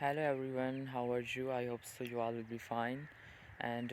Hello everyone, how are you? I hope so you all will be fine. And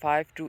5 to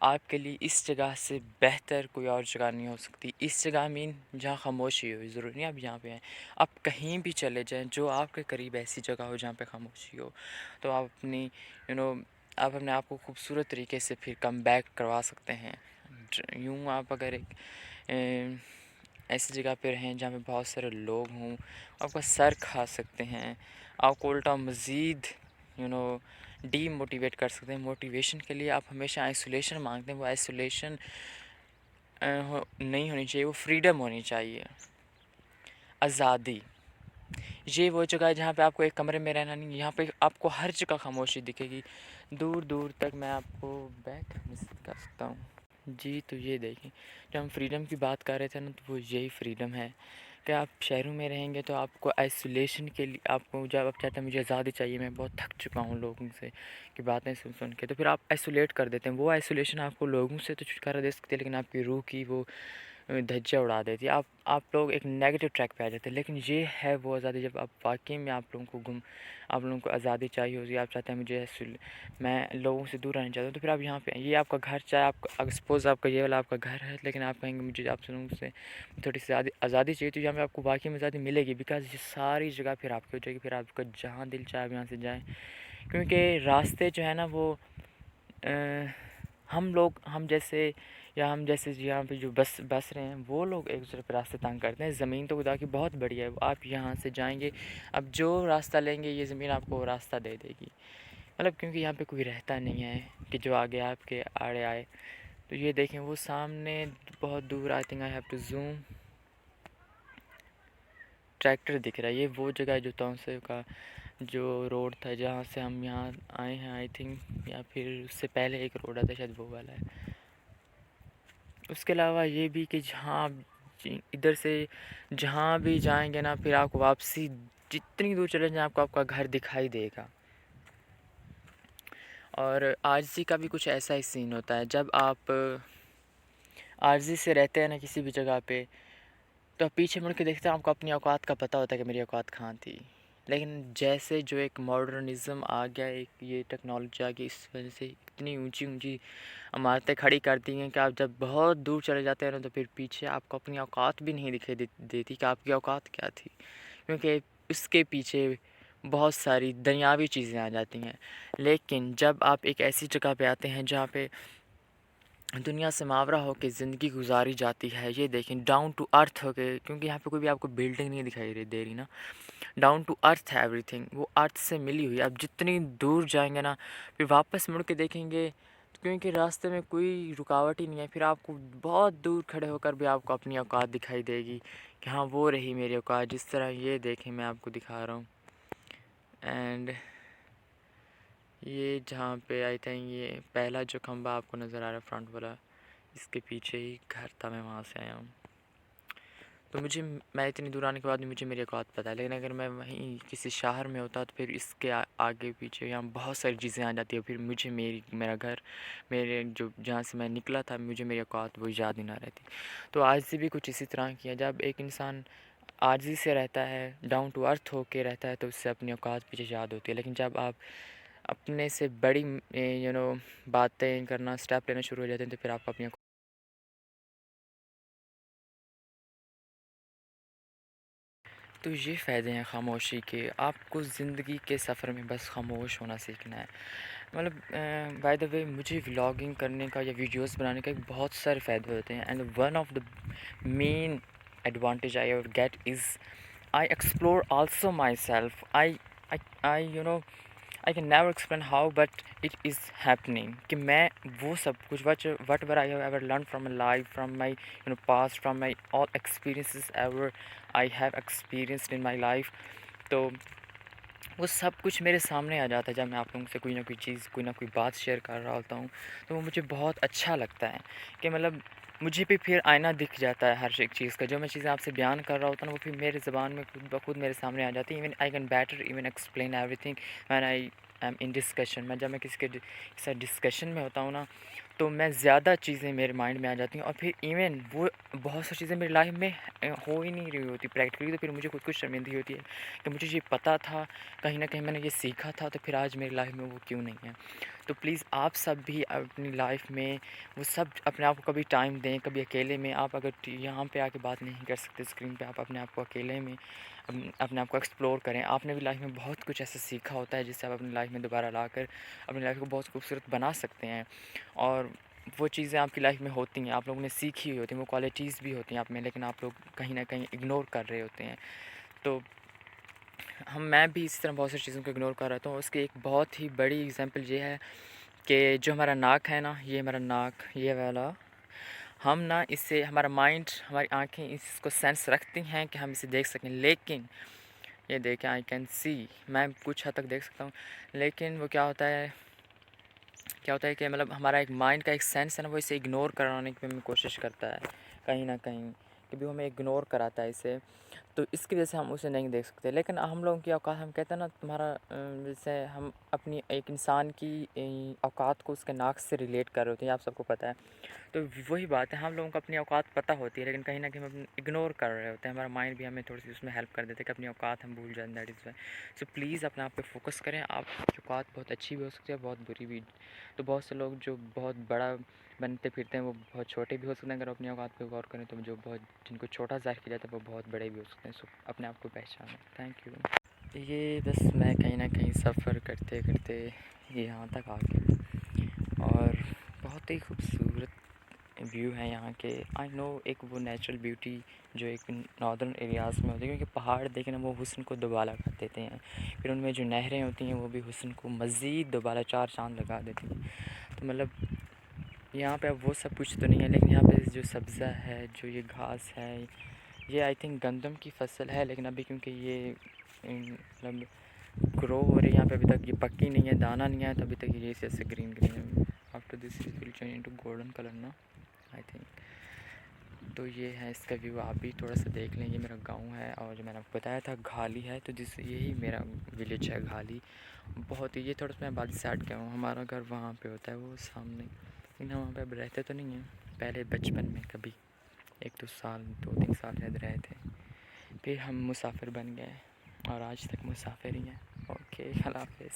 آپ کے لیے اس جگہ سے بہتر کوئی اور جگہ نہیں ہو سکتی. اس جگہ مین جہاں خاموشی ہو، ضروری نہیں آپ یہاں پہ ہیں، آپ کہیں بھی چلے جائیں جو آپ کے قریب ایسی جگہ ہو جہاں پہ خاموشی ہو، تو آپ اپنی آپ اپنے آپ کو خوبصورت طریقے سے پھر کم بیک کروا سکتے ہیں. یوں آپ اگر ایک ایسی جگہ پہ رہیں جہاں پہ بہت سارے لوگ ہوں، آپ کا سر کھا سکتے ہیں، آپ کو الٹا مزید ڈی موٹیویٹ کر سکتے ہیں. موٹیویشن کے لیے آپ ہمیشہ آئسولیشن مانگتے ہیں. وہ آئسولیشن نہیں ہونی چاہیے، وہ فریڈم ہونی چاہیے، آزادی. یہ وہ جگہ ہے جہاں پہ آپ کو ایک کمرے میں رہنا نہیں، یہاں پہ آپ کو ہر جگہ خاموشی دکھے گی دور دور تک. میں آپ کو بیک کر سکتا ہوں. جی تو یہ دیکھیں، جب ہم فریڈم کی بات کر رہے تھے نا، تو وہ یہی فریڈم ہے کہ آپ شہروں میں رہیں گے تو آپ کو آئسولیشن کے لیے آپ کو جب آپ چاہتے ہیں مجھے آزادی چاہیے، میں بہت تھک چکا ہوں لوگوں سے کی باتیں سن سن کے، تو پھر آپ آئسولیٹ کر دیتے ہیں. وہ آئسولیشن آپ کو لوگوں سے تو چھٹکارا دے سکتے ہیں، لیکن آپ کی روح کی وہ دھجیاں اڑا دیتی ہے. آپ لوگ ایک نیگیٹو ٹریک پہ آ جاتے ہیں. لیکن یہ ہے وہ آزادی جب آپ واقعی میں آپ لوگوں کو آزادی چاہیے ہوتی ہے. آپ چاہتے ہیں میں لوگوں سے دور رہنا چاہتا ہوں، تو پھر آپ یہاں پہ یہ آپ کا گھر، چاہے آپ کا اگر سپوز آپ کا یہ والا آپ کا گھر ہے، لیکن آپ کہیں گے مجھے آپ سے لوگوں سے تھوڑی سی آزادی چاہیے، تو یہاں پہ آپ کو واقعی میں آزادی ملے گی، بیکاز یہ ساری جگہ پھر آپ کی ہو جائے گی. پھر آپ کا جہاں دل چاہے آپ یہاں سے جائیں، کیونکہ راستے جو ہے نا وہ ہم جیسے یہاں پہ جو بس رہے ہیں، وہ لوگ ایک دوسرے پہ راستے تنگ کرتے ہیں. زمین تو خدا کی بہت بڑی ہے، آپ یہاں سے جائیں گے، اب جو راستہ لیں گے یہ زمین آپ کو راستہ دے دے گی، مطلب کیونکہ یہاں پہ کوئی رہتا نہیں ہے کہ جو آگے آپ کے آڑے آئے. تو یہ دیکھیں وہ سامنے بہت دور، I think I have to zoom, tractor دکھ رہا ہے. یہ وہ جگہ ہے جو تونسے کا جو روڈ تھا جہاں سے ہم یہاں آئے ہیں، آئی تھنک، یا پھر اس سے پہلے ایک روڈ آتا ہے، شاید وہ والا ہے. اس کے علاوہ یہ بھی کہ جہاں ادھر سے جہاں بھی جائیں گے نا، پھر آپ کو واپسی جتنی دور چلے جائیں آپ کا گھر دکھائی دے گا. اور عاجزی کا بھی کچھ ایسا ہی سین ہوتا ہے. جب آپ عاجزی سے رہتے ہیں نا کسی بھی جگہ پہ، تو آپ پیچھے مڑ کے دیکھتے ہیں، آپ کو اپنی اوقات کا پتہ ہوتا ہے کہ میری اوقات کہاں تھی. لیکن جیسے جو ایک ماڈرنزم آ گیا، ایک یہ ٹیکنالوجی آ گئی، اس وجہ سے اتنی اونچی عمارتیں کھڑی کر دی ہیں کہ آپ جب بہت دور چلے جاتے ہیں نا، تو پھر پیچھے آپ کو اپنی اوقات بھی نہیں دکھائی دیتی کہ آپ کی اوقات کیا تھی، کیونکہ اس کے پیچھے بہت ساری دنیاوی چیزیں آ جاتی ہیں. لیکن جب آپ ایک ایسی جگہ پہ آتے ہیں جہاں پہ دنیا سے ماورا ہو کے زندگی گزاری جاتی ہے، یہ دیکھیں ڈاؤن ٹو ارتھ ہو کے، کیونکہ یہاں پہ کوئی بھی آپ کو بلڈنگ نہیں دکھائی دے رہی نا، ڈاؤن ٹو ارتھ ہے ایوری تھنگ، وہ ارتھ سے ملی ہوئی. آپ جتنی دور جائیں گے نا، پھر واپس مڑ کے دیکھیں گے، کیونکہ راستے میں کوئی رکاوٹ ہی نہیں ہے، پھر آپ کو بہت دور کھڑے ہو کر بھی آپ کو اپنی اوقات دکھائی دے گی کہ ہاں وہ رہی میری اوقات. جس طرح یہ دیکھیں میں آپ کو دکھا رہا ہوں، اینڈ یہ جہاں پہ آئی تھنک یہ پہلا جو کھمبا آپ کو نظر آ رہا ہے فرنٹ والا، اس کے پیچھے ہی گھر تھا، میں وہاں سے آیا ہوں. تو میں اتنی دور آنے کے بعد بھی مجھے میری اوقات پتہ ہے. لیکن اگر میں وہیں کسی شہر میں ہوتا تو پھر اس کے آگے پیچھے یہاں بہت ساری چیزیں آ جاتی ہیں، پھر مجھے میرا گھر، جہاں سے میں نکلا تھا، مجھے میری اوقات وہ یاد ہی نہ رہتی. تو آج سے بھی کچھ اسی طرح کیا، جب ایک انسان عاجزی سے رہتا ہے، ڈاؤن ٹو ارتھ ہو کے رہتا ہے، تو اس سے اپنی اوقات پیچھے یاد ہوتی ہے. لیکن جب آپ اپنے سے بڑی باتیں کرنا، اسٹیپ لینا شروع ہو جاتے ہیں، تو پھر آپ اپنی تو یہ فائدے ہیں خاموشی کے. آپ کو زندگی کے سفر میں بس خاموش ہونا سیکھنا ہے. مطلب بائی دا وے مجھے ولاگنگ کرنے کا یا ویڈیوز بنانے کا بہت سارے فائدے ہوتے ہیں، and one of the main advantage I or get is I explore also myself. I can never explain how but it is happening, کہ میں وہ سب کچھ whatever I have ever learn from my life, from my past, from my all experiences ever I have experienced in my life. تو وہ سب کچھ میرے سامنے آ جاتا ہے جب میں آپ لوگوں سے کوئی نہ کوئی چیز، کوئی نہ کوئی بات شیئر کر رہا ہوتا ہوں. تو وہ مجھے بہت اچھا لگتا ہے کہ مطلب مجھے بھی پھر آئینہ دکھ جاتا ہے ہر ایک چیز کا. جو میں چیزیں آپ سے بیان کر رہا ہوتا ہوں وہ پھر میرے زبان میں خود بخود میرے سامنے آ جاتی ہیں. Even I can better even explain every thing when I am in discussion. جب میں کسی کے ساتھ ڈسکشن میں ہوتا ہوں نا، تو میں زیادہ چیزیں میرے مائنڈ میں آ جاتی ہیں، اور پھر ایون وہ بہت سی چیزیں میری لائف میں ہو ہی نہیں رہی ہوتی پریکٹیکلی، تو پھر مجھے خود کو شرمندگی ہوتی ہے کہ مجھے یہ پتہ تھا، کہیں نہ کہیں میں نے یہ سیکھا تھا، تو پھر آج میری لائف میں وہ کیوں نہیں ہے۔ تو پلیز آپ سب بھی اپنی لائف میں وہ سب اپنے آپ کو کبھی ٹائم دیں، کبھی اکیلے میں آپ اگر یہاں پہ آ کے بات نہیں کر سکتے اسکرین پہ، آپ اپنے آپ کو اکیلے میں اپنے آپ کو ایکسپلور کریں۔ آپ نے بھی لائف میں بہت کچھ ایسا سیکھا ہوتا ہے جس سے آپ اپنی لائف میں دوبارہ لا کر اپنی لائف کو بہت خوبصورت بنا سکتے ہیں، اور وہ چیزیں آپ کی لائف میں ہوتی ہیں، آپ لوگوں نے سیکھی ہوئی ہوتی ہیں، وہ کوالٹیز بھی ہوتی ہیں آپ میں، لیکن آپ لوگ کہیں نہ کہیں اگنور کر رہے ہوتے ہیں۔ تو میں بھی اسی طرح بہت سی چیزوں کو اگنور کر رہتا ہوں۔ اس کی ایک بہت ہی بڑی اگزامپل یہ ہے کہ جو ہمارا ناک ہے نا، یہ ہمارا ناک یہ والا، ہم نا اس سے ہمارا مائنڈ، ہماری آنکھیں اس کو سینس رکھتی ہیں کہ ہم اسے دیکھ سکیں، لیکن یہ دیکھیں آئی کین سی، میں کچھ حد تک دیکھ سکتا ہوں، لیکن وہ کیا ہوتا ہے کہ مطلب ہمارا ایک مائنڈ کا ایک سینس ہے نا، وہ اسے اگنور کرانے کی ہمیں کوشش کرتا ہے کہیں نہ کہیں، کہ بھی ہمیں اگنور کراتا ہے اسے، تو اس کی وجہ سے ہم اسے نہیں دیکھ سکتے۔ لیکن ہم لوگوں کی اوقات، ہم کہتے ہیں نا تمہارا جیسے ہم اپنی ایک انسان کی اوقات کو اس کے ناک سے ریلیٹ کر رہے ہوتے ہیں، آپ سب کو پتہ ہے۔ تو وہی بات ہے، ہم لوگوں کو اپنی اوقات پتہ ہوتی ہے، لیکن کہیں نہ کہیں ہم اگنور کر رہے ہوتے ہیں، ہمارا مائنڈ بھی ہمیں تھوڑی سی اس میں ہیلپ کر دیتا ہے کہ اپنی اوقات ہم بھول جائیں، that is why. So please اپنے آپ پہ فوکس کریں، آپ کی اوقات بہت اچھی بھی ہو سکتی ہے، بہت بری بھی۔ تو بہت سے لوگ جو بہت بڑا بنتے پھرتے ہیں وہ بہت چھوٹے بھی ہو سکتے ہیں، اگر اپنی اوقات پہ غور کریں تو جو جن کو چھوٹا ظاہر کیا جاتا ہے وہ بہت بڑے بھی ہو سکتے ہیں۔ سو اپنے آپ کو پہچانیں۔ Thank you. یہ بس میں کہیں نہ کہیں سفر کرتے کرتے یہاں تک آ گیا، اور بہت ہی خوبصورت ویو ہے یہاں کے۔ آئی نو ایک وہ نیچرل بیوٹی جو ایک ناردرن ایریاز میں ہوتی ہے، کیونکہ پہاڑ دیکھنا وہ حسن کو دوبالا کر دیتے ہیں، پھر ان میں جو نہریں ہوتی ہیں وہ بھی حسن کو مزید دوبارہ چار چاند لگا دیتی ہیں۔ تو مطلب یہاں پہ اب وہ سب کچھ تو نہیں ہے، لیکن یہاں پہ جو سبزہ ہے، جو یہ گھاس ہے، یہ آئی تھنک گندم کی فصل ہے، لیکن ابھی کیونکہ یہ مطلب گرو ہو رہی ہے یہاں پہ، ابھی تک یہ پکی نہیں ہے، دانہ نہیں ہے، تو ابھی تک یہ ایسے گرین گرین ہے۔ After this it will change into golden colour نا، آئی تھنک۔ تو یہ ہے اس کا ویو، آپ بھی تھوڑا سا دیکھ لیں۔ یہ میرا گاؤں ہے، اور جو میں نے آپ کو بتایا تھا گھالی ہے، تو یہی میرا ولیج ہے گھالی۔ بہت ہی، یہ تھوڑا سا میں بعد سائڈ گیا ہوں، ہمارا گھر وہاں پہ ہوتا ہے وہ سامنے، لیکن ہم وہاں پہ اب رہتے تو نہیں ہیں، پہلے بچپن میں کبھی 2 3 سال شاید رہے تھے، پھر ہم مسافر بن گئے، اور آج تک مسافر ہی ہیں۔ اوکے، اللہ حافظ۔